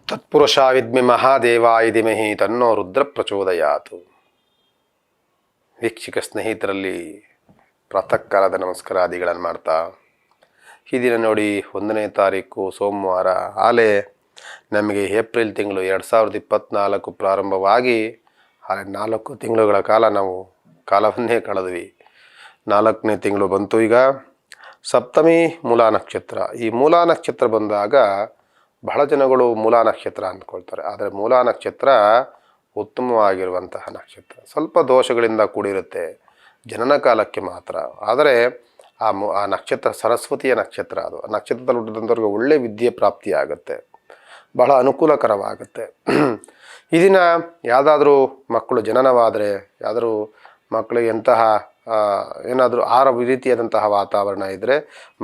ತತ್ಪುರುಷ ವಿದ್ಮೆ ಮಹಾದೇವಾಯ ಧೀಮಹಿ ತನ್ನೋ ರುದ್ರ ಪ್ರಚೋದಯಾತು. ವೀಕ್ಷಕ ಸ್ನೇಹಿತರಲ್ಲಿ ಪ್ರಾತಃ ಕಾಲದ ನಮಸ್ಕಾರಾದಿಗಳನ್ನು ಮಾಡ್ತಾ ಈ ದಿನ ನೋಡಿ 1ನೇ ತಾರೀಕು ಸೋಮವಾರ. ಆಲೆ ನಮಗೆ ಏಪ್ರಿಲ್ ತಿಂಗಳು 2024 ಪ್ರಾರಂಭವಾಗಿ 4 ತಿಂಗಳುಗಳ ಕಾಲ ನಾವು ಕಾಲವನ್ನೇ ಕಳೆದ್ವಿ. 4ನೇ ತಿಂಗಳು ಬಂತು. ಈಗ ಸಪ್ತಮಿ ಮೂಲಾ ನಕ್ಷತ್ರ. ಈ ಮೂಲಾ ನಕ್ಷತ್ರ ಬಂದಾಗ ಬಹಳ ಜನಗಳು ಮೂಲಾ ನಕ್ಷತ್ರ ಅಂದ್ಕೊಳ್ತಾರೆ. ಆದರೆ ಮೂಲಾ ನಕ್ಷತ್ರ ಉತ್ತಮವಾಗಿರುವಂತಹ ನಕ್ಷತ್ರ. ಸ್ವಲ್ಪ ದೋಷಗಳಿಂದ ಕೂಡಿರುತ್ತೆ ಜನನ ಕಾಲಕ್ಕೆ ಮಾತ್ರ. ಆದರೆ ಆ ನಕ್ಷತ್ರ ಸರಸ್ವತಿಯ ನಕ್ಷತ್ರ. ಅದು ಆ ನಕ್ಷತ್ರದಲ್ಲಿ ಹುಟ್ಟಿದಂಥವ್ರಿಗೆ ಒಳ್ಳೆ ವಿದ್ಯೆ ಪ್ರಾಪ್ತಿಯಾಗುತ್ತೆ, ಬಹಳ ಅನುಕೂಲಕರವಾಗುತ್ತೆ. ಈ ದಿನ ಯಾವುದಾದ್ರೂ ಮಕ್ಕಳು ಜನನವಾದರೆ, ಯಾವುದಾದ್ರೂ ಮಕ್ಕಳಿಗೆ ಏನಾದರೂ ರೀತಿಯಾದಂತಹ ವಾತಾವರಣ ಇದ್ದರೆ,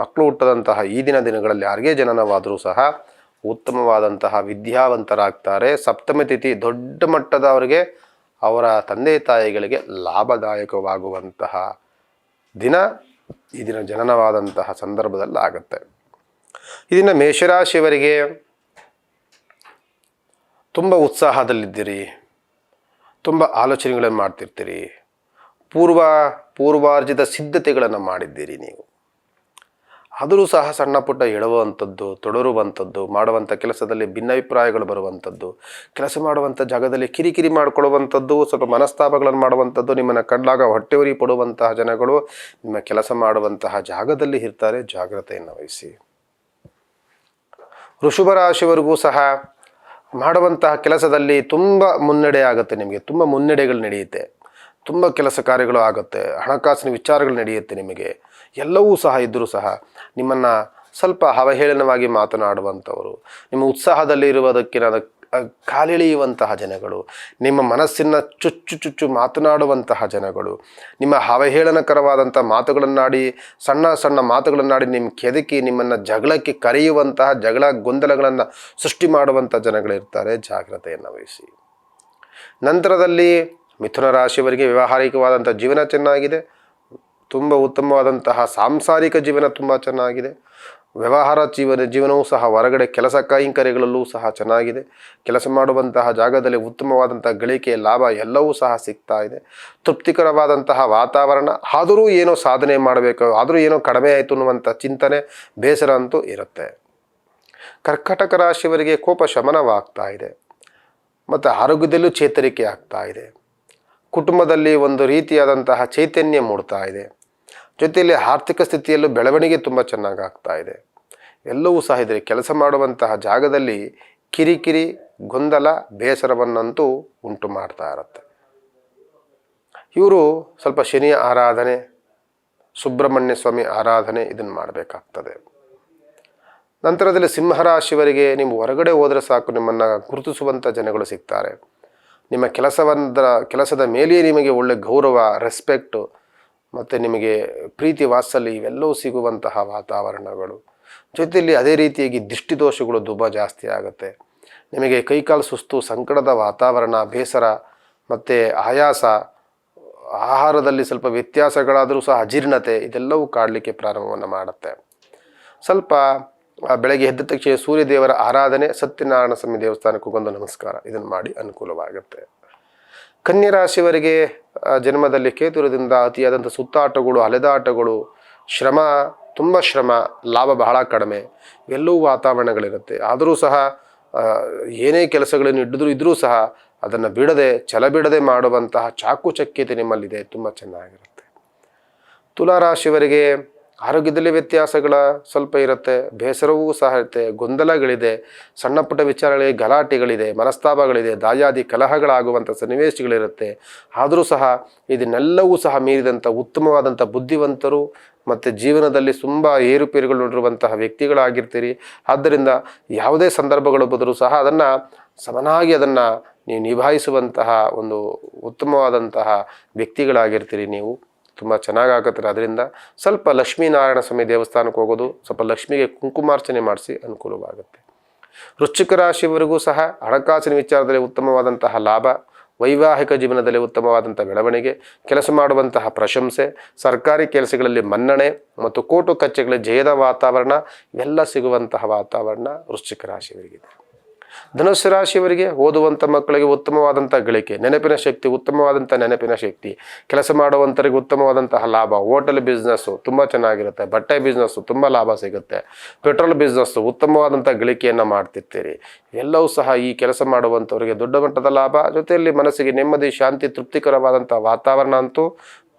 ಮಕ್ಕಳು ಹುಟ್ಟದಂತಹ ಈ ದಿನಗಳಲ್ಲಿ ಯಾರಿಗೇ ಜನನವಾದರೂ ಸಹ ಉತ್ತಮವಾದಂತಹ ವಿದ್ಯಾವಂತರಾಗ್ತಾರೆ. ಸಪ್ತಮಿ ತಿಥಿ ದೊಡ್ಡ ಮಟ್ಟದವರಿಗೆ ಅವರ ತಂದೆ ತಾಯಿಗಳಿಗೆ ಲಾಭದಾಯಕವಾಗುವಂತಹ ದಿನ ಈ ದಿನ ಜನನವಾದಂತಹ ಸಂದರ್ಭದಲ್ಲಿ ಆಗುತ್ತೆ. ಇದನ್ನು ಮೇಷರಾಶಿಯವರಿಗೆ ತುಂಬ ಉತ್ಸಾಹದಲ್ಲಿದ್ದೀರಿ, ತುಂಬ ಆಲೋಚನೆಗಳನ್ನು ಮಾಡ್ತಿರ್ತೀರಿ, ಪೂರ್ವಾರ್ಜಿತ ಸಿದ್ಧತೆಗಳನ್ನು ಮಾಡಿದ್ದೀರಿ. ನೀವು ಆದರೂ ಸಹ ಸಣ್ಣ ಪುಟ್ಟ ಎಳುವಂಥದ್ದು, ತೊಡರುವಂಥದ್ದು, ಮಾಡುವಂಥ ಕೆಲಸದಲ್ಲಿ ಭಿನ್ನಾಭಿಪ್ರಾಯಗಳು ಬರುವಂಥದ್ದು, ಕೆಲಸ ಮಾಡುವಂಥ ಜಾಗದಲ್ಲಿ ಕಿರಿಕಿರಿ ಮಾಡಿಕೊಳ್ಳುವಂಥದ್ದು, ಸ್ವಲ್ಪ ಮನಸ್ತಾಪಗಳನ್ನು ಮಾಡುವಂಥದ್ದು, ನಿಮ್ಮನ್ನು ಕಂಡಾಗ ಹೊಟ್ಟೆವರಿ ಪಡುವಂತಹ ಜನಗಳು ನಿಮ್ಮ ಕೆಲಸ ಮಾಡುವಂತಹ ಜಾಗದಲ್ಲಿ ಇರ್ತಾರೆ. ಜಾಗ್ರತೆಯನ್ನು ವಹಿಸಿ. ವೃಷಭ ರಾಶಿಯವರೆಗೂ ಸಹ ಮಾಡುವಂತಹ ಕೆಲಸದಲ್ಲಿ ತುಂಬ ಮುನ್ನಡೆ ಆಗುತ್ತೆ. ನಿಮಗೆ ತುಂಬ ಮುನ್ನಡೆಗಳು ನಡೆಯುತ್ತೆ, ತುಂಬ ಕೆಲಸ ಕಾರ್ಯಗಳು ಆಗುತ್ತೆ, ಹಣಕಾಸಿನ ವಿಚಾರಗಳು ನಡೆಯುತ್ತೆ. ನಿಮಗೆ ಎಲ್ಲವೂ ಸಹ ಇದ್ದರೂ ಸಹ ನಿಮ್ಮನ್ನು ಸ್ವಲ್ಪ ಅವಹೇಳನವಾಗಿ ಮಾತನಾಡುವಂಥವರು, ನಿಮ್ಮ ಉತ್ಸಾಹದಲ್ಲಿ ಇರುವುದಕ್ಕೆ ಕಾಲೆಳೆಯುವಂತಹ ಜನಗಳು, ನಿಮ್ಮ ಮನಸ್ಸಿನ ಚುಚ್ಚು ಮಾತನಾಡುವಂತಹ ಜನಗಳು, ನಿಮ್ಮ ಅವಹೇಳನಕರವಾದಂಥ ಮಾತುಗಳನ್ನಾಡಿ, ಸಣ್ಣ ಸಣ್ಣ ಮಾತುಗಳನ್ನಾಡಿ ನಿಮ್ಮ ಕೆದಕಿ ನಿಮ್ಮನ್ನು ಜಗಳಕ್ಕೆ ಕರೆಯುವಂತಹ ಗೊಂದಲಗಳನ್ನು ಸೃಷ್ಟಿ ಮಾಡುವಂಥ ಜನಗಳಿರ್ತಾರೆ. ಜಾಗ್ರತೆಯನ್ನು ವಹಿಸಿ. ನಂತರದಲ್ಲಿ ಮಿಥುನ ರಾಶಿಯವರಿಗೆ ವ್ಯಾವಹಾರಿಕವಾದಂಥ ಜೀವನ ಚೆನ್ನಾಗಿದೆ, ತುಂಬ ಉತ್ತಮವಾದಂತಹ ಸಾಂಸಾರಿಕ ಜೀವನ ತುಂಬ ಚೆನ್ನಾಗಿದೆ. ವ್ಯವಹಾರ ಜೀವನವೂ ಸಹ ಹೊರಗಡೆ ಕೆಲಸ ಕೈಂಕರ್ಯಗಳಲ್ಲೂ ಸಹ ಚೆನ್ನಾಗಿದೆ. ಕೆಲಸ ಮಾಡುವಂತಹ ಜಾಗದಲ್ಲಿ ಉತ್ತಮವಾದಂಥ ಗಳಿಕೆ, ಲಾಭ ಎಲ್ಲವೂ ಸಹ ಸಿಗ್ತಾ ಇದೆ. ತೃಪ್ತಿಕರವಾದಂತಹ ವಾತಾವರಣ. ಆದರೂ ಏನೋ ಸಾಧನೆ ಮಾಡಬೇಕು, ಆದರೂ ಏನೋ ಕಡಿಮೆ ಆಯಿತು ಅನ್ನುವಂಥ ಚಿಂತನೆ, ಬೇಸರ ಅಂತೂ ಇರುತ್ತೆ. ಕರ್ಕಾಟಕ ರಾಶಿಯವರಿಗೆ ಕೋಪ ಶಮನವಾಗ್ತಾ ಇದೆ ಮತ್ತು ಆರೋಗ್ಯದಲ್ಲೂ ಚೇತರಿಕೆ ಆಗ್ತಾ ಇದೆ. ಕುಟುಂಬದಲ್ಲಿ ಒಂದು ರೀತಿಯಾದಂತಹ ಚೈತನ್ಯ ಮೂಡ್ತಾ ಇದೆ. ಜೊತೆಯಲ್ಲಿ ಆರ್ಥಿಕ ಸ್ಥಿತಿಯಲ್ಲೂ ಬೆಳವಣಿಗೆ ತುಂಬ ಚೆನ್ನಾಗಿ ಆಗ್ತಾ ಇದೆ. ಎಲ್ಲವೂ ಸಹ ಇದೆ. ಕೆಲಸ ಮಾಡುವಂತಹ ಜಾಗದಲ್ಲಿ ಕಿರಿಕಿರಿ, ಗೊಂದಲ, ಬೇಸರವನ್ನಂತೂ ಉಂಟು ಮಾಡ್ತಾ ಇರುತ್ತೆ. ಇವರು ಸ್ವಲ್ಪ ಶನಿಯ ಆರಾಧನೆ, ಸುಬ್ರಹ್ಮಣ್ಯ ಸ್ವಾಮಿ ಆರಾಧನೆ ಇದನ್ನು ಮಾಡಬೇಕಾಗ್ತದೆ. ನಂತರದಲ್ಲಿ ಸಿಂಹರಾಶಿಯವರಿಗೆ ನೀವು ಹೊರಗಡೆ ಹೋದರೆ ಸಾಕು, ನಿಮ್ಮನ್ನು ಗುರುತಿಸುವಂಥ ಜನಗಳು ಸಿಗ್ತಾರೆ. ನಿಮ್ಮ ಕೆಲಸದ ಮೇಲೆಯೇ ನಿಮಗೆ ಒಳ್ಳೆ ಗೌರವ, ರೆಸ್ಪೆಕ್ಟು ಮತ್ತು ನಿಮಗೆ ಪ್ರೀತಿ, ವಾತ್ಸಲ್ಯ ಇವೆಲ್ಲವೂ ಸಿಗುವಂತಹ ವಾತಾವರಣಗಳು. ಜೊತೆಯಲ್ಲಿ ಅದೇ ರೀತಿಯಾಗಿ ದೃಷ್ಟಿದೋಷಗಳು ತುಂಬ ಜಾಸ್ತಿ ಆಗುತ್ತೆ. ನಿಮಗೆ ಕೈಕಾಲು ಸುಸ್ತು, ಸಂಕಟದ ವಾತಾವರಣ, ಬೇಸರ ಮತ್ತು ಆಯಾಸ, ಆಹಾರದಲ್ಲಿ ಸ್ವಲ್ಪ ವ್ಯತ್ಯಾಸಗಳಾದರೂ ಸಹ ಅಜೀರ್ಣತೆ ಇದೆಲ್ಲವೂ ಕಾಡಲಿಕ್ಕೆ ಪ್ರಾರಂಭವನ್ನು ಮಾಡುತ್ತೆ. ಸ್ವಲ್ಪ ಬೆಳಗ್ಗೆ ಎದ್ದ ತಕ್ಷಣ ಸೂರ್ಯದೇವರ ಆರಾಧನೆ, ಸತ್ಯನಾರಾಯಣ ಸ್ವಾಮಿ ದೇವಸ್ಥಾನಕ್ಕೆ ಹೋಗೊಂದು ನಮಸ್ಕಾರ ಇದನ್ನು ಮಾಡಿ ಅನುಕೂಲವಾಗುತ್ತೆ. ಕನ್ಯಾ ರಾಶಿಯವರಿಗೆ ಜನ್ಮದಲ್ಲಿ ಕೇತುರದಿಂದ ಅತಿಯಾದಂಥ ಸುತ್ತಾಟಗಳು, ಅಲೆದಾಟಗಳು, ಶ್ರಮ, ತುಂಬ ಶ್ರಮ, ಲಾಭ ಬಹಳ ಕಡಿಮೆ ಇವೆಲ್ಲವೂ ವಾತಾವರಣಗಳಿರುತ್ತೆ. ಆದರೂ ಸಹ ಏನೇ ಕೆಲಸಗಳನ್ನು ಇದ್ರೂ ಸಹ ಅದನ್ನು ಛಲ ಬಿಡದೆ ಮಾಡುವಂತಹ ಚಾಕುಚಕ್ಯತೆ ನಿಮ್ಮಲ್ಲಿದೆ, ತುಂಬ ಚೆನ್ನಾಗಿರುತ್ತೆ. ತುಲಾರಾಶಿಯವರಿಗೆ ಆರೋಗ್ಯದಲ್ಲಿ ವ್ಯತ್ಯಾಸಗಳ ಸ್ವಲ್ಪ ಇರುತ್ತೆ, ಬೇಸರವೂ ಸಹ ಇರುತ್ತೆ, ಗೊಂದಲಗಳಿದೆ, ಸಣ್ಣ ಪುಟ್ಟ ವಿಚಾರಗಳಿಗೆ ಗಲಾಟೆಗಳಿದೆ, ಮನಸ್ತಾಪಗಳಿದೆ, ದಾಯಾದಿ ಕಲಹಗಳಾಗುವಂಥ ಸನ್ನಿವೇಶಗಳಿರುತ್ತೆ. ಆದರೂ ಸಹ ಇದನ್ನೆಲ್ಲವೂ ಸಹ ಮೀರಿದಂಥ ಉತ್ತಮವಾದಂಥ ಬುದ್ಧಿವಂತರು ಮತ್ತು ಜೀವನದಲ್ಲಿ ತುಂಬ ಏರುಪೇರುಗಳು ನೋಡಿರುವಂತಹ ವ್ಯಕ್ತಿಗಳಾಗಿರ್ತೀರಿ. ಆದ್ದರಿಂದ ಯಾವುದೇ ಸಂದರ್ಭಗಳು ಬಂದರೂ ಸಹ ಅದನ್ನು ಸಮನಾಗಿ ನೀವು ನಿಭಾಯಿಸುವಂತಹ ಒಂದು ಉತ್ತಮವಾದಂತಹ ವ್ಯಕ್ತಿಗಳಾಗಿರ್ತೀರಿ. ನೀವು ತುಂಬ ಚೆನ್ನಾಗಾಗುತ್ತದೆ. ಅದರಿಂದ ಸ್ವಲ್ಪ ಲಕ್ಷ್ಮೀನಾರಾಯಣ ಸ್ವಾಮಿ ದೇವಸ್ಥಾನಕ್ಕೆ ಹೋಗೋದು, ಸ್ವಲ್ಪ ಲಕ್ಷ್ಮಿಗೆ ಕುಂಕುಮಾರ್ಚನೆ ಮಾಡಿಸಿ ಅನುಕೂಲವಾಗುತ್ತೆ. ವೃಶ್ಚಿಕ ರಾಶಿಯವರೆಗೂ ಸಹ ಹಣಕಾಸಿನ ವಿಚಾರದಲ್ಲಿ ಉತ್ತಮವಾದಂತಹ ಲಾಭ, ವೈವಾಹಿಕ ಜೀವನದಲ್ಲಿ ಉತ್ತಮವಾದಂಥ ಬೆಳವಣಿಗೆ, ಕೆಲಸ ಮಾಡುವಂತಹ ಪ್ರಶಂಸೆ, ಸರ್ಕಾರಿ ಕೆಲಸಗಳಲ್ಲಿ ಮನ್ನಣೆ ಮತ್ತು ಕೋರ್ಟು ಕಚೇರಿಗಳಲ್ಲಿ ಜಯದ ವಾತಾವರಣ ಇವೆಲ್ಲ ಸಿಗುವಂತಹ ವಾತಾವರಣ ವೃಶ್ಚಿಕ ರಾಶಿಯವರಿಗಿದೆ. ಧನುಸ್ಸು ರಾಶಿಯವರಿಗೆ ಓದುವಂಥ ಮಕ್ಕಳಿಗೆ ಉತ್ತಮವಾದಂಥ ಗಳಿಕೆ, ನೆನಪಿನ ಶಕ್ತಿ, ಉತ್ತಮವಾದಂಥ ನೆನಪಿನ ಶಕ್ತಿ, ಕೆಲಸ ಮಾಡುವಂಥವರಿಗೆ ಉತ್ತಮವಾದಂತಹ ಲಾಭ, ಹೋಟೆಲ್ ಬಿಸ್ನೆಸ್ಸು ತುಂಬ ಚೆನ್ನಾಗಿರುತ್ತೆ, ಬಟ್ಟೆ ಬಿಸ್ನೆಸ್ಸು ತುಂಬ ಲಾಭ ಸಿಗುತ್ತೆ, ಪೆಟ್ರೋಲ್ ಬಿಸ್ನೆಸ್ಸು ಉತ್ತಮವಾದಂಥ ಗಳಿಕೆಯನ್ನು ಮಾಡ್ತಿರ್ತೀರಿ. ಎಲ್ಲವೂ ಸಹ ಈ ಕೆಲಸ ಮಾಡುವಂಥವರಿಗೆ ದೊಡ್ಡ ಮಟ್ಟದ ಲಾಭ, ಜೊತೆಯಲ್ಲಿ ಮನಸ್ಸಿಗೆ ನೆಮ್ಮದಿ, ಶಾಂತಿ, ತೃಪ್ತಿಕರವಾದಂಥ ವಾತಾವರಣ ಅಂತೂ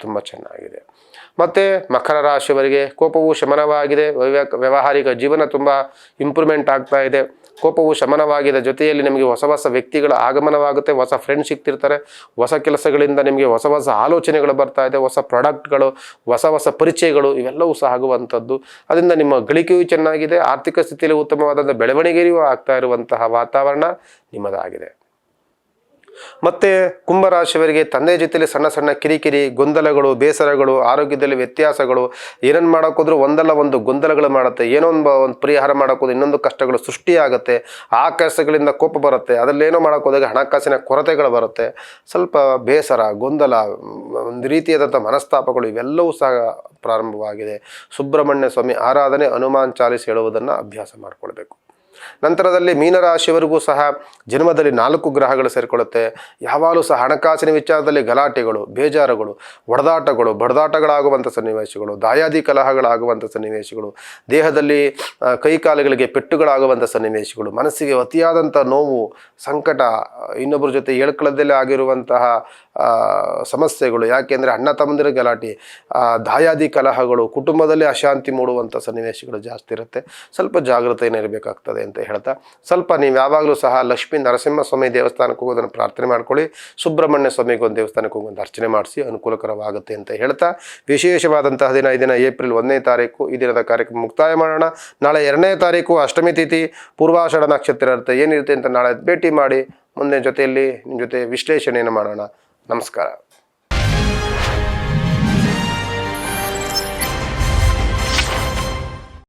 ತುಂಬ ಚೆನ್ನಾಗಿದೆ. ಮತ್ತು ಮಕರ ರಾಶಿಯವರಿಗೆ ಕೋಪವು ಶಮನವಾಗಿದೆ, ವ್ಯಾವಹಾರಿಕ ಜೀವನ ತುಂಬ ಇಂಪ್ರೂವ್ಮೆಂಟ್ ಆಗ್ತಾ ಇದೆ, ಕೋಪವು ಶಮನವಾಗಿದೆ, ಜೊತೆಯಲ್ಲಿ ನಿಮಗೆ ಹೊಸ ಹೊಸ ವ್ಯಕ್ತಿಗಳ ಆಗಮನವಾಗುತ್ತೆ, ಹೊಸ ಫ್ರೆಂಡ್ಸ್ ಸಿಗ್ತಿರ್ತಾರೆ, ಹೊಸ ಕೆಲಸಗಳಿಂದ ನಿಮಗೆ ಹೊಸ ಹೊಸ ಆಲೋಚನೆಗಳು ಬರ್ತಾ ಇದೆ, ಹೊಸ ಪ್ರಾಡಕ್ಟ್ಗಳು, ಹೊಸ ಹೊಸ ಪರಿಚಯಗಳು ಇವೆಲ್ಲವೂ ಸಹ ಆಗುವಂಥದ್ದು. ಅದರಿಂದ ನಿಮ್ಮ ಗಳಿಕೆಯೂ ಚೆನ್ನಾಗಿದೆ, ಆರ್ಥಿಕ ಸ್ಥಿತಿಯಲ್ಲಿ ಉತ್ತಮವಾದಂಥ ಬೆಳವಣಿಗೆಯೂ ಆಗ್ತಾ ಇರುವಂತಹ ವಾತಾವರಣ ನಿಮ್ಮದಾಗಿದೆ. ಮತ್ತು ಕುಂಭರಾಶಿಯವರಿಗೆ ತಂದೆ ಜೊತೆಯಲ್ಲಿ ಸಣ್ಣ ಸಣ್ಣ ಕಿರಿಕಿರಿ, ಗೊಂದಲಗಳು, ಬೇಸರಗಳು, ಆರೋಗ್ಯದಲ್ಲಿ ವ್ಯತ್ಯಾಸಗಳು, ಏನನ್ನು ಮಾಡೋಕ್ಕೋದ್ರೂ ಒಂದಲ್ಲ ಒಂದು ಗೊಂದಲಗಳು ಮಾಡುತ್ತೆ, ಏನೋ ಒಂದು ಪರಿಹಾರ ಮಾಡೋಕ್ಕೋದ್ರೆ ಇನ್ನೊಂದು ಕಷ್ಟಗಳು ಸೃಷ್ಟಿಯಾಗುತ್ತೆ, ಆ ಕಷ್ಟಗಳಿಂದ ಕೋಪ ಬರುತ್ತೆ, ಅದರಲ್ಲೇನೋ ಮಾಡೋಕ್ಕೋದಾಗ ಹಣಕಾಸಿನ ಕೊರತೆಗಳು ಬರುತ್ತೆ, ಸ್ವಲ್ಪ ಬೇಸರ, ಗೊಂದಲ, ಒಂದು ರೀತಿಯಾದಂಥ ಮನಸ್ತಾಪಗಳು ಇವೆಲ್ಲವೂ ಸಹ ಪ್ರಾರಂಭವಾಗಿದೆ. ಸುಬ್ರಹ್ಮಣ್ಯ ಸ್ವಾಮಿ ಆರಾಧನೆ, ಹನುಮಾನ್ ಚಾಲಿಸ್ ಹೇಳುವುದನ್ನು ಅಭ್ಯಾಸ ಮಾಡಿಕೊಳ್ಬೇಕು. ನಂತರದಲ್ಲಿ ಮೀನರಾಶಿಯವರೆಗೂ ಸಹ ಜನ್ಮದಲ್ಲಿ 4 ಗ್ರಹಗಳು ಸೇರಿಕೊಳ್ಳುತ್ತೆ. ಯಾವಾಗಲೂ ಸಹ ಹಣಕಾಸಿನ ವಿಚಾರದಲ್ಲಿ ಗಲಾಟೆಗಳು, ಬೇಜಾರುಗಳು, ಹೊಡೆದಾಟಗಳು, ಬಡದಾಟಗಳಾಗುವಂಥ ಸನ್ನಿವೇಶಗಳು, ದಾಯಾದಿ ಕಲಹಗಳಾಗುವಂಥ ಸನ್ನಿವೇಶಗಳು, ದೇಹದಲ್ಲಿ ಕೈಕಾಲುಗಳಿಗೆ ಪೆಟ್ಟುಗಳಾಗುವಂಥ ಸನ್ನಿವೇಶಗಳು, ಮನಸ್ಸಿಗೆ ಅತಿಯಾದಂಥ ನೋವು, ಸಂಕಟ, ಇನ್ನೊಬ್ಬರ ಜೊತೆ ಹೇಳ್ಕೊಳ್ಳದಲ್ಲೇ ಆಗಿರುವಂತಹ ಸಮಸ್ಯೆಗಳು, ಯಾಕೆಂದರೆ ಅಣ್ಣ ತಮ್ಮಂದಿರ ಗಲಾಟೆ, ದಾಯಾದಿ ಕಲಹಗಳು, ಕುಟುಂಬದಲ್ಲಿ ಅಶಾಂತಿ ಮೂಡುವಂಥ ಸನ್ನಿವೇಶಗಳು ಜಾಸ್ತಿ ಇರುತ್ತೆ. ಸ್ವಲ್ಪ ಜಾಗೃತೆಯನ್ನು ಇರಬೇಕಾಗ್ತದೆ ಅಂತ ಹೇಳ್ತಾ, ಸ್ವಲ್ಪ ನೀವು ಯಾವಾಗಲೂ ಸಹ ಲಕ್ಷ್ಮೀ ನರಸಿಂಹಸ್ವಾಮಿ ದೇವಸ್ಥಾನಕ್ಕೆ ಹೋಗೋದನ್ನು ಪ್ರಾರ್ಥನೆ ಮಾಡ್ಕೊಳ್ಳಿ, ಸುಬ್ರಹ್ಮಣ್ಯ ಸ್ವಾಮಿಗೆ ಒಂದು ದೇವಸ್ಥಾನಕ್ಕೆ ಹೋಗೋದು ಅರ್ಚನೆ ಮಾಡಿಸಿ, ಅನುಕೂಲಕರವಾಗುತ್ತೆ ಅಂತ ಹೇಳ್ತಾ, ವಿಶೇಷವಾದಂತಹ ದಿನ ಈ ದಿನ ಏಪ್ರಿಲ್ 1ನೇ ತಾರೀಕು ಈ ದಿನದ ಕಾರ್ಯಕ್ರಮ ಮುಕ್ತಾಯ ಮಾಡೋಣ. ನಾಳೆ 2ನೇ ತಾರೀಕು ಅಷ್ಟಮಿ ತಿಥಿ, ಪೂರ್ವಾಷಾಢ ನಕ್ಷತ್ರ ಇರುತ್ತೆ. ಏನಿರುತ್ತೆ ಅಂತ ನಾಳೆ ಭೇಟಿ ಮಾಡಿ ಮುಂದೆ ಜೊತೆಯಲ್ಲಿ ನಿಮ್ಮ ಜೊತೆ ವಿಶ್ಲೇಷಣೆಯನ್ನು ಮಾಡೋಣ. ನಮಸ್ಕಾರ.